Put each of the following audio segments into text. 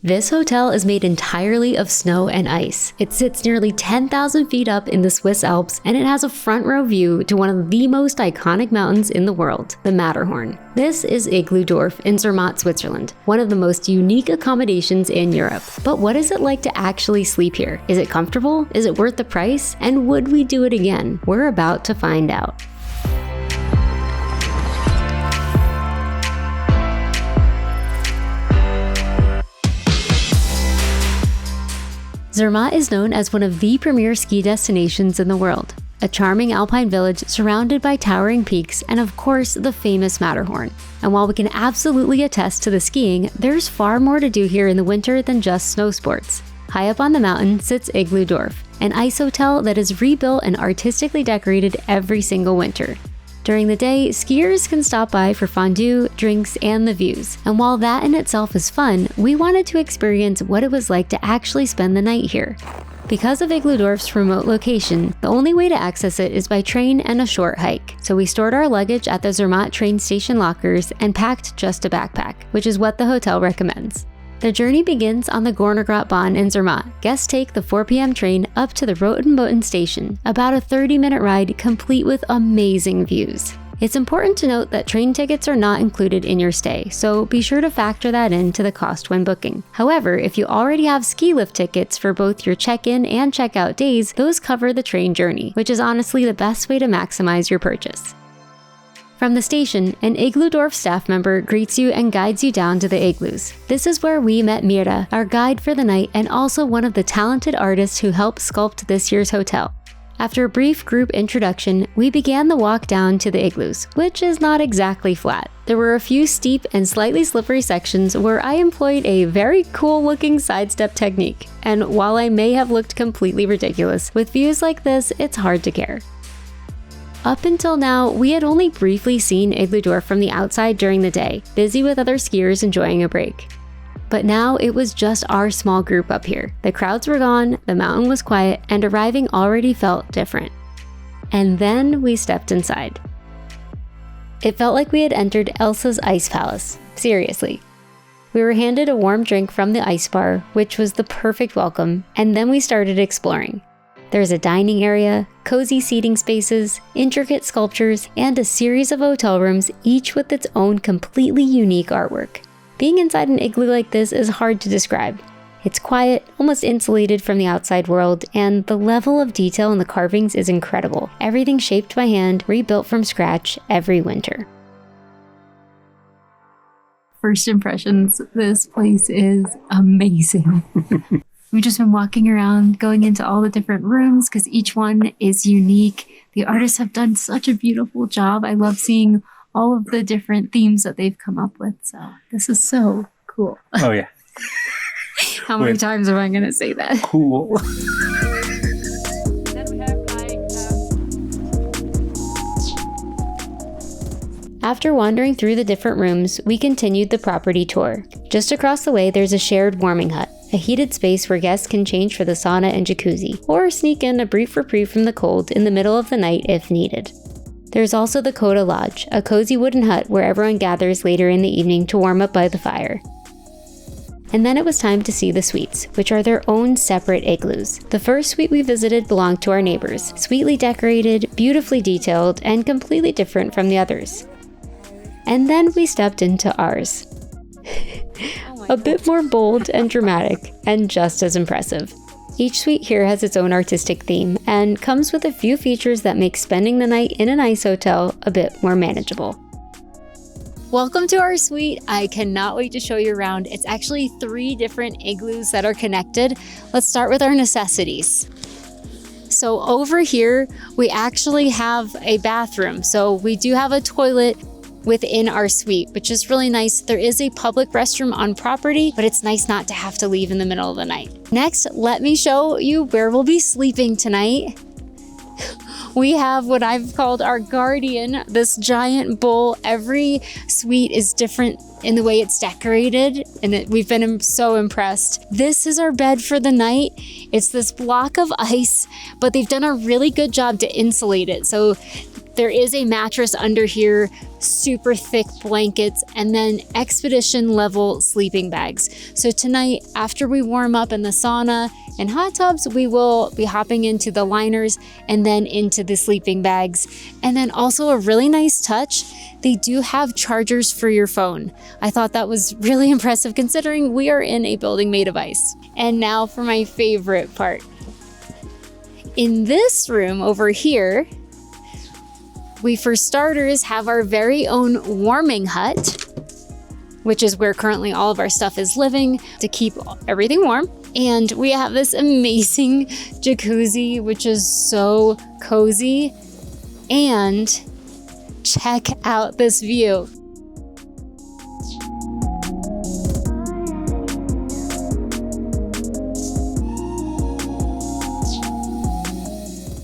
This hotel is made entirely of snow and ice. It sits nearly 10,000 feet up in the Swiss Alps, and it has a front row view to one of the most iconic mountains in the world, the Matterhorn. This is Iglu Dorf in Zermatt, Switzerland, one of the most unique accommodations in Europe. But what is it like to actually sleep here? Is it comfortable? Is it worth the price? And would we do it again? We're about to find out. Zermatt is known as one of the premier ski destinations in the world, a charming alpine village surrounded by towering peaks and of course the famous Matterhorn. And while we can absolutely attest to the skiing, there's far more to do here in the winter than just snow sports. High up on the mountain sits Iglu Dorf, an ice hotel that is rebuilt and artistically decorated every single winter. During the day, skiers can stop by for fondue, drinks, and the views. And while that in itself is fun, we wanted to experience what it was like to actually spend the night here. Because of Iglu Dorf's remote location, the only way to access it is by train and a short hike. So we stored our luggage at the Zermatt train station lockers and packed just a backpack, which is what the hotel recommends. The journey begins on the Gornergrachtbahn in Zermatt. Guests take the 4 p.m. train up to the Rotenboten station, about a 30-minute ride complete with amazing views. It's important to note that train tickets are not included in your stay, so be sure to factor that into the cost when booking. However, if you already have ski lift tickets for both your check-in and check-out days, those cover the train journey, which is honestly the best way to maximize your purchase. From the station, an Iglu Dorf staff member greets you and guides you down to the igloos. This is where we met Mira, our guide for the night and also one of the talented artists who helped sculpt this year's hotel. After a brief group introduction, we began the walk down to the igloos, which is not exactly flat. There were a few steep and slightly slippery sections where I employed a very cool-looking sidestep technique. And while I may have looked completely ridiculous, with views like this, it's hard to care. Up until now, we had only briefly seen Iglu Dorf from the outside during the day, busy with other skiers enjoying a break. But now it was just our small group up here. The crowds were gone, the mountain was quiet, and arriving already felt different. And then we stepped inside. It felt like we had entered Elsa's ice palace. Seriously. We were handed a warm drink from the ice bar, which was the perfect welcome, and then we started exploring. There's a dining area, cozy seating spaces, intricate sculptures, and a series of hotel rooms, each with its own completely unique artwork. Being inside an igloo like this is hard to describe. It's quiet, almost insulated from the outside world, and the level of detail in the carvings is incredible. Everything shaped by hand, rebuilt from scratch every winter. First impressions, this place is amazing. We've just been walking around, going into all the different rooms because each one is unique. The artists have done such a beautiful job. I love seeing all of the different themes that they've come up with. So this is so cool. Oh, yeah. How many times am I going to say that? Cool. After wandering through the different rooms, we continued the property tour. Just across the way, there's a shared warming hut, a heated space where guests can change for the sauna and jacuzzi, or sneak in a brief reprieve from the cold in the middle of the night if needed. There's also the Coda Lodge, a cozy wooden hut where everyone gathers later in the evening to warm up by the fire. And then it was time to see the suites, which are their own separate igloos. The first suite we visited belonged to our neighbors, sweetly decorated, beautifully detailed, and completely different from the others. And then we stepped into ours. A bit more bold and dramatic, and just as impressive. Each suite here has its own artistic theme, and comes with a few features that make spending the night in an ice hotel a bit more manageable. Welcome to our suite. I cannot wait to show you around. It's actually 3 different igloos that are connected. Let's start with our necessities. So over here, we actually have a bathroom. So we do have a toilet within our suite, which is really nice. There is a public restroom on property, but it's nice not to have to leave in the middle of the night. Next, let me show you where we'll be sleeping tonight. we have what I've called our guardian, this giant bowl. Every suite is different in the way it's decorated, and we've been so impressed. This is our bed for the night. It's this block of ice, but they've done a really good job to insulate it. So there is a mattress under here, super thick blankets, and then expedition level sleeping bags. So tonight, after we warm up in the sauna and hot tubs, we will be hopping into the liners and then into the sleeping bags. And then also a really nice touch, they do have chargers for your phone. I thought that was really impressive considering we are in a building made of ice. And now for my favorite part. In this room over here, we, for starters, have our very own warming hut, which is where currently all of our stuff is living to keep everything warm. And we have this amazing jacuzzi, which is so cozy. And check out this view.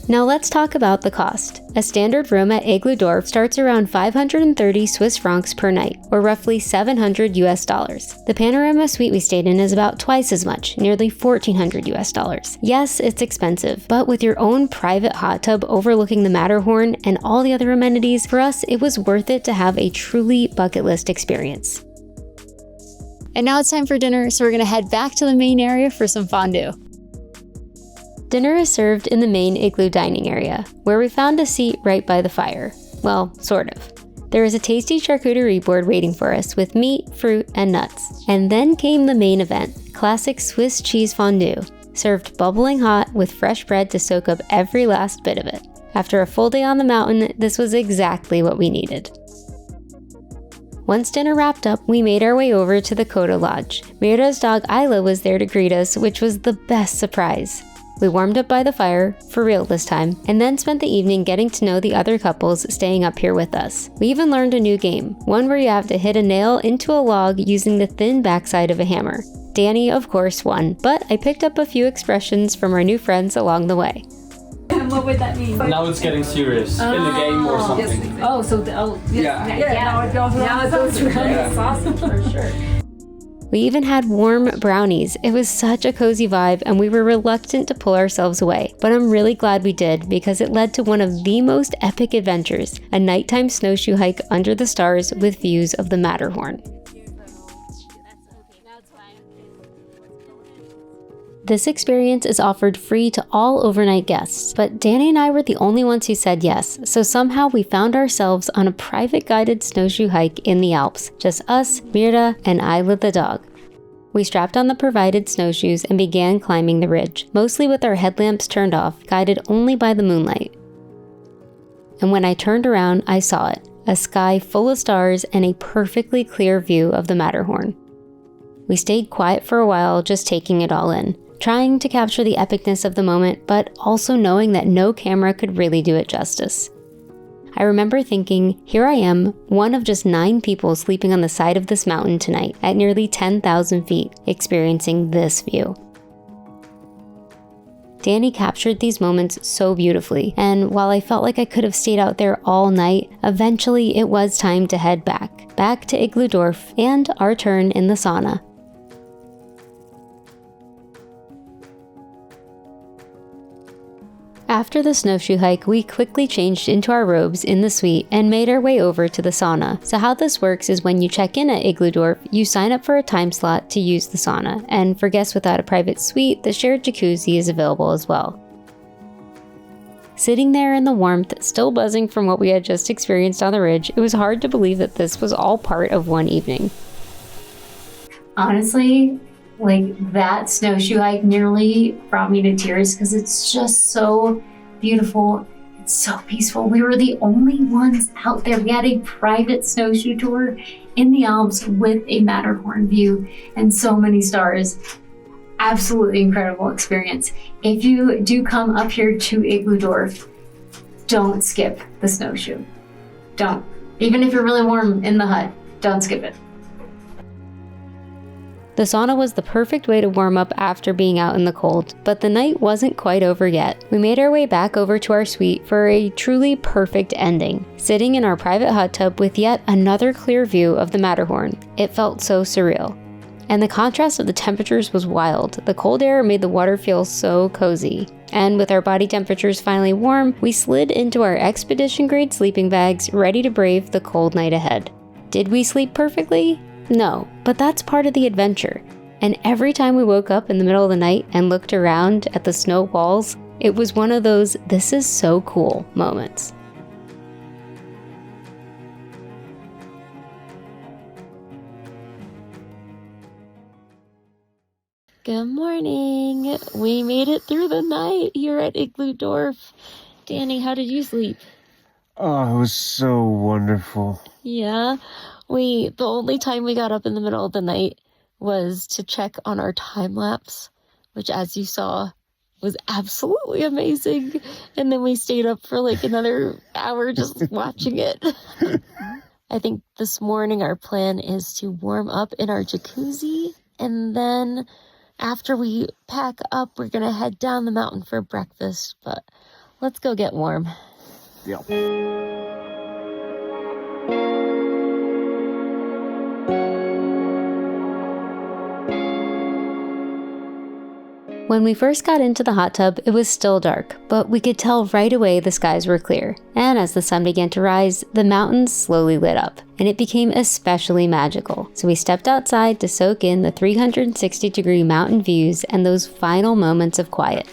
Now let's talk about the cost. A standard room at Iglu Dorf starts around 530 Swiss francs per night, or roughly $700 US. The panorama suite we stayed in is about twice as much, nearly $1,400 US. Yes, it's expensive, but with your own private hot tub overlooking the Matterhorn and all the other amenities, for us it was worth it to have a truly bucket list experience. And now it's time for dinner, so we're gonna head back to the main area for some fondue. Dinner is served in the main igloo dining area, where we found a seat right by the fire. Well, sort of. There is a tasty charcuterie board waiting for us with meat, fruit, and nuts. And then came the main event, classic Swiss cheese fondue, served bubbling hot with fresh bread to soak up every last bit of it. After a full day on the mountain, this was exactly what we needed. Once dinner wrapped up, we made our way over to the Coda Lodge. Mira's dog Isla was there to greet us, which was the best surprise. We warmed up by the fire, for real this time, and then spent the evening getting to know the other couples staying up here with us. We even learned a new game, one where you have to hit a nail into a log using the thin backside of a hammer. Danny, of course, won, but I picked up a few expressions from our new friends along the way. And what would that mean? Now it's getting serious in the game or something. Yes. Oh, so now it goes around the sausage for sure. We even had warm brownies. It was such a cozy vibe and we were reluctant to pull ourselves away. But I'm really glad we did because it led to one of the most epic adventures, a nighttime snowshoe hike under the stars with views of the Matterhorn. This experience is offered free to all overnight guests, but Danny and I were the only ones who said yes, so somehow we found ourselves on a private guided snowshoe hike in the Alps, just us, Mira, and Isla the dog. We strapped on the provided snowshoes and began climbing the ridge, mostly with our headlamps turned off, guided only by the moonlight. And when I turned around, I saw it, a sky full of stars and a perfectly clear view of the Matterhorn. We stayed quiet for a while, just taking it all in, trying to capture the epicness of the moment, but also knowing that no camera could really do it justice. I remember thinking, here I am, one of just 9 people sleeping on the side of this mountain tonight at nearly 10,000 feet, experiencing this view. Danny captured these moments so beautifully, and while I felt like I could have stayed out there all night, eventually it was time to head back to Iglu Dorf and our turn in the sauna. After the snowshoe hike, we quickly changed into our robes in the suite and made our way over to the sauna. So how this works is when you check in at Iglu Dorf, you sign up for a time slot to use the sauna, and for guests without a private suite, the shared jacuzzi is available as well. Sitting there in the warmth, still buzzing from what we had just experienced on the ridge, it was hard to believe that this was all part of one evening. Honestly, that snowshoe hike nearly brought me to tears because it's just so beautiful. It's so peaceful. We were the only ones out there. We had a private snowshoe tour in the Alps with a Matterhorn view and so many stars. Absolutely incredible experience. If you do come up here to Iglu Dorf, don't skip the snowshoe. Don't. Even if you're really warm in the hut, don't skip it. The sauna was the perfect way to warm up after being out in the cold, but the night wasn't quite over yet. We made our way back over to our suite for a truly perfect ending, sitting in our private hot tub with yet another clear view of the Matterhorn. It felt so surreal. And the contrast of the temperatures was wild. The cold air made the water feel so cozy. And with our body temperatures finally warm, we slid into our expedition-grade sleeping bags, ready to brave the cold night ahead. Did we sleep perfectly? No, but that's part of the adventure. And every time we woke up in the middle of the night and looked around at the snow walls, it was one of those "this is so cool" moments. Good morning. We made it through the night here at Iglu Dorf. Danny, how did you sleep? Oh, it was so wonderful. Yeah. The only time we got up in the middle of the night was to check on our time lapse, which, as you saw, was absolutely amazing. And then we stayed up for like another hour just watching it. I think this morning our plan is to warm up in our jacuzzi, and then after we pack up, we're gonna head down the mountain for breakfast, but let's go get warm. Yeah. When we first got into the hot tub, it was still dark, but we could tell right away the skies were clear. And as the sun began to rise, the mountains slowly lit up, and it became especially magical. So we stepped outside to soak in the 360-degree mountain views and those final moments of quiet.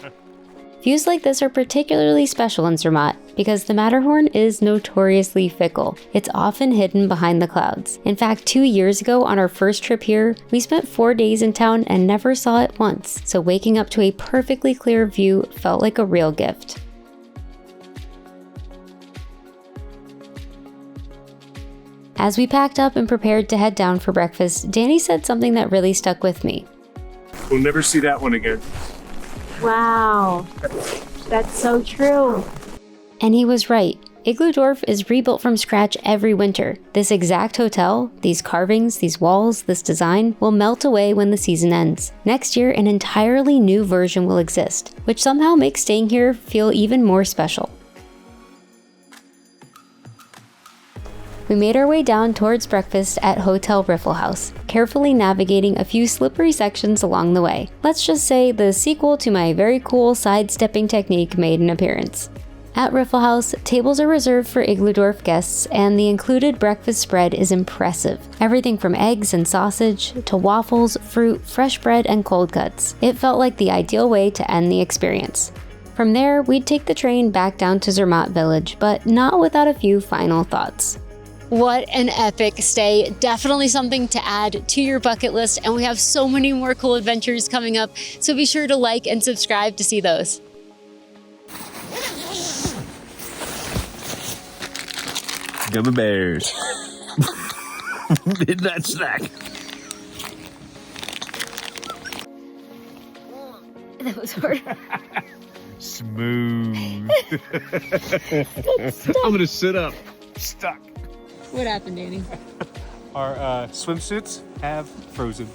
Views like this are particularly special in Zermatt because the Matterhorn is notoriously fickle. It's often hidden behind the clouds. In fact, 2 years ago on our first trip here, we spent 4 days in town and never saw it once. So waking up to a perfectly clear view felt like a real gift. As we packed up and prepared to head down for breakfast, Danny said something that really stuck with me. We'll never see that one again. Wow. That's so true. And he was right. Iglu Dorf is rebuilt from scratch every winter. This exact hotel, these carvings, these walls, this design will melt away when the season ends. Next year, an entirely new version will exist, which somehow makes staying here feel even more special. We made our way down towards breakfast at Hotel Riffelhaus, carefully navigating a few slippery sections along the way. Let's just say the sequel to my very cool sidestepping technique made an appearance. At Riffelhaus, tables are reserved for Iglu Dorf guests, and the included breakfast spread is impressive. Everything from eggs and sausage to waffles, fruit, fresh bread, and cold cuts. It felt like the ideal way to end the experience. From there, we'd take the train back down to Zermatt village, but not without a few final thoughts. What an epic stay. Definitely something to add to your bucket list, and we have so many more cool adventures coming up, so be sure to like and subscribe to see those. Gummy bears. Midnight snack. That was hard. Smooth. I'm gonna sit up. Stuck. What happened, Danny? Our swimsuits have frozen.